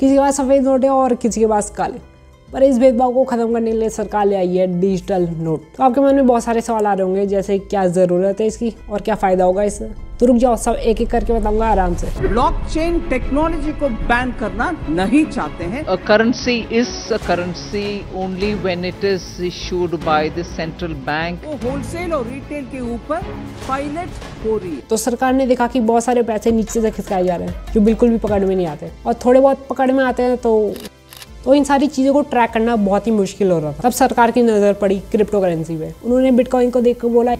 किसी के पास सफ़ेद नोट है और किसी के पास काले। पर इस भेदभाव को खत्म करने के लिए सरकार ले आई है डिजिटल नोट। तो आपके मन में बहुत सारे सवाल आ रहे होंगे, जैसे क्या ज़रूरत है इसकी और क्या फ़ायदा होगा इससे। तो रुक जाओ, सब एक एक करके बताऊंगा आराम से। ब्लॉकचेन टेक्नोलॉजी को बैन करना नहीं चाहते हैं। A currency is a currency only when it is issued by the central bank. वो होलसेल और रिटेल के ऊपर पायलट हो रही है। तो सरकार ने देखा कि बहुत सारे पैसे नीचे से खिसकाए जा रहे हैं जो बिल्कुल भी पकड़ में नहीं आते, और थोड़े बहुत पकड़ में आते हैं तो इन सारी चीज़ों को ट्रैक करना बहुत ही मुश्किल हो रहा था। तब सरकार की नज़र पड़ी क्रिप्टो करेंसी पे। उन्होंने बिटकॉइन को देख कर बोला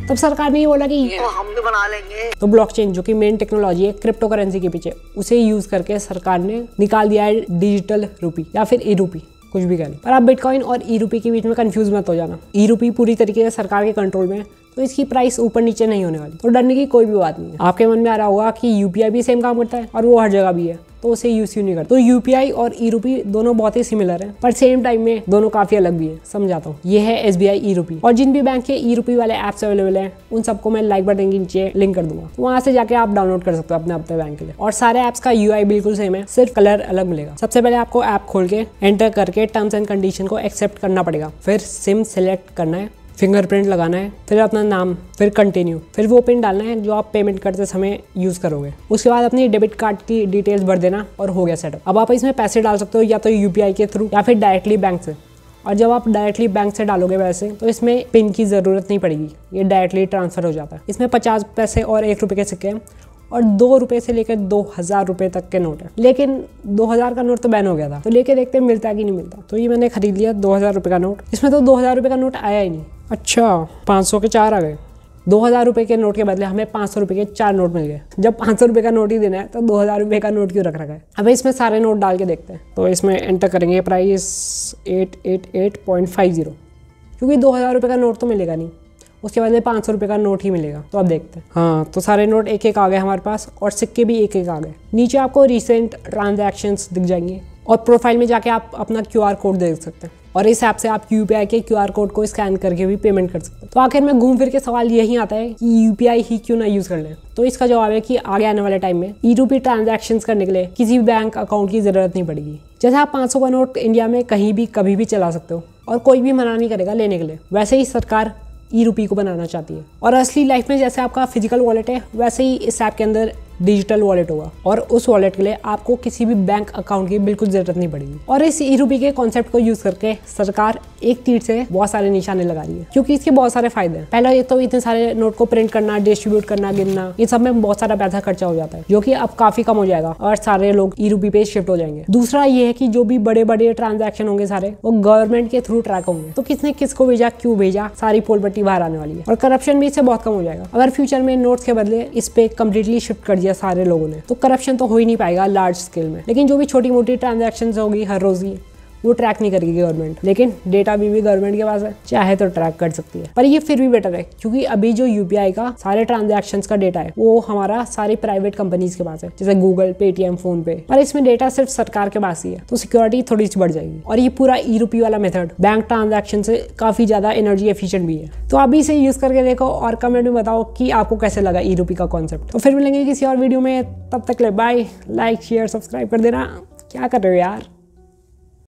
तब सरकार ने ये बोला कि हम भी बना लेंगे। तो ब्लॉकचेन जो कि मेन टेक्नोलॉजी है क्रिप्टो करेंसी के पीछे, उसे यूज करके सरकार ने निकाल दिया है डिजिटल रूपी या फिर ई रूपी, कुछ भी कह लो। पर आप बिटकॉइन और ई रूपी के बीच में कंफ्यूज मत हो जाना। ई रूपी पूरी तरीके से सरकार के कंट्रोल में है, तो इसकी प्राइस ऊपर नीचे नहीं होने वाली, तो डरने की कोई भी बात नहीं है। आपके मन में आ रहा होगा कि यूपीआई भी सेम काम करता है और वो हर जगह भी है, तो उसे यूज क्यों नहीं करता। तो यूपीआई और ई रूपी दोनों बहुत ही सिमिलर हैं, पर सेम टाइम में दोनों काफी अलग भी है। समझाता हूँ। ये है एसबीआई ई रूपी, और जिन भी बैंक के ई रूपी वाले ऐप्स अवेलेबल हैं उन सबको मैं लाइक बटन के नीचे लिंक कर दूंगा, तो वहां से जाके आप डाउनलोड कर सकते हो अपने बैंक के लिए। और सारे ऐप्स का यूआई बिल्कुल सेम है, सिर्फ कलर अलग मिलेगा। सबसे पहले आपको ऐप खोल के एंटर करके टर्म्स एंड कंडीशन को एक्सेप्ट करना पड़ेगा, फिर सिम सेलेक्ट करना है, फिंगरप्रिंट लगाना है, फिर अपना नाम, फिर कंटिन्यू, फिर वो पिन डालना है जो आप पेमेंट करते समय यूज़ करोगे। उसके बाद अपनी डेबिट कार्ड की डिटेल्स भर देना और हो गया सेटअप। अब आप इसमें पैसे डाल सकते हो या तो यूपीआई के थ्रू या फिर डायरेक्टली बैंक से। और जब आप डायरेक्टली बैंक से डालोगे पैसे तो इसमें पिन की ज़रूरत नहीं पड़ेगी, ये डायरेक्टली ट्रांसफ़र हो जाता है। इसमें 50 पैसे और 1 रुपये के सिक्के हैं और 2 रुपये से लेकर 2000 रुपये तक के नोट है। लेकिन 2000 का नोट तो बैन हो गया था, तो लेके देखते हैं मिलता है कि नहीं मिलता। तो ये मैंने खरीद लिया 2000 रुपये का नोट। इसमें तो 2000 रुपये का नोट आया ही नहीं। अच्छा, 500 के 4 आ गए। 2000 रुपये के नोट के बदले हमें 500 रुपये के 4 नोट मिल गए। जब 500 रुपये का नोट ही देना है तो 2000 रुपये का नोट क्यों रख रखा है। अब इसमें सारे नोट डाल के देखते हैं। तो इसमें एंटर करेंगे प्राइस 888.50, क्योंकि 2000 रुपये का नोट तो मिलेगा नहीं, उसके बाद 500 रुपये का नोट ही मिलेगा। तो अब देखते हैं। हाँ, तो सारे नोट एक एक आ गए हमारे पास और सिक्के भी एक एक आ गए। नीचे आपको रिसेंट ट्रांजैक्शंस दिख जाएंगे और प्रोफाइल में जाके आप अपना QR कोड देख सकते हैं, और इस ऐप से आप यूपीआई के QR कोड को स्कैन करके भी पेमेंट कर सकते हैं। तो आखिर में घूम फिर के सवाल यही आता है कि यूपीआई ही क्यों ना यूज़ कर लें। तो इसका जवाब है कि आगे आने वाले टाइम में ई रूपी ट्रांजैक्शंस करने के लिए किसी भी बैंक अकाउंट की ज़रूरत नहीं पड़ेगी। जैसे आप 500 का नोट इंडिया में कहीं भी कभी भी चला सकते हो और कोई भी मना नहीं करेगा लेने के लिए, वैसे ही सरकार ई रूपी को बनाना चाहती है। और असली लाइफ में जैसे आपका फिजिकल वॉलेट है, वैसे ही इस ऐप के अंदर डिजिटल वॉलेट होगा, और उस वॉलेट के लिए आपको किसी भी बैंक अकाउंट की बिल्कुल जरूरत नहीं पड़ेगी। और इस ई रूपी के कॉन्सेप्ट को यूज करके सरकार एक तीर से बहुत सारे निशाने लगा रही है, क्योंकि इसके बहुत सारे फायदे हैं। पहला ये तो इतने सारे नोट को प्रिंट करना, डिस्ट्रीब्यूट करना, गिनना, इन सब में बहुत सारा पैसा खर्चा हो जाता है, जो कि अब काफी कम हो जाएगा और सारे लोग ई रूपी पे शिफ्ट हो जाएंगे। दूसरा ये है कि जो भी बड़े बड़े ट्रांजैक्शन होंगे सारे वो गवर्नमेंट के थ्रू ट्रैक होंगे, तो किसने किसको भेजा, क्यों भेजा, सारी पोल पट्टी बाहर आने वाली है। और करप्शन भी इससे बहुत कम हो जाएगा। अगर फ्यूचर में नोट्स के बदले इस पे कम्प्लीटली शिफ्ट कर दिया सारे लोगों ने, तो करप्शन तो हो ही नहीं पाएगा लार्ज स्केल में। लेकिन जो भी छोटी मोटी ट्रांजैक्शंस होगी हर रोज की, वो ट्रैक नहीं करेगी गवर्नमेंट, लेकिन डेटा भी गवर्नमेंट के पास है, चाहे तो ट्रैक कर सकती है। पर ये फिर भी बेटर है, क्योंकि अभी जो यूपीआई का सारे ट्रांजैक्शंस का डेटा है वो हमारा सारी प्राइवेट कंपनीज के पास है, जैसे गूगल, पेटीएम, फोन पे। पर इसमें डेटा सिर्फ सरकार के पास ही है, तो सिक्योरिटी थोड़ी सी बढ़ जाएगी। और ये पूरा ई रूपी वाला मेथड बैंक ट्रांजैक्शन से काफी ज्यादा एनर्जी एफिशिएंट भी है। तो आप भी इसे यूज करके देखो और कमेंट में बताओ कि आपको कैसे लगा ई रूपी का कॉन्सेप्ट। तो फिर मिलेंगे किसी और वीडियो में, तब तक ले बाय। लाइक, शेयर, सब्सक्राइब कर देना। क्या कर रहे हो यार।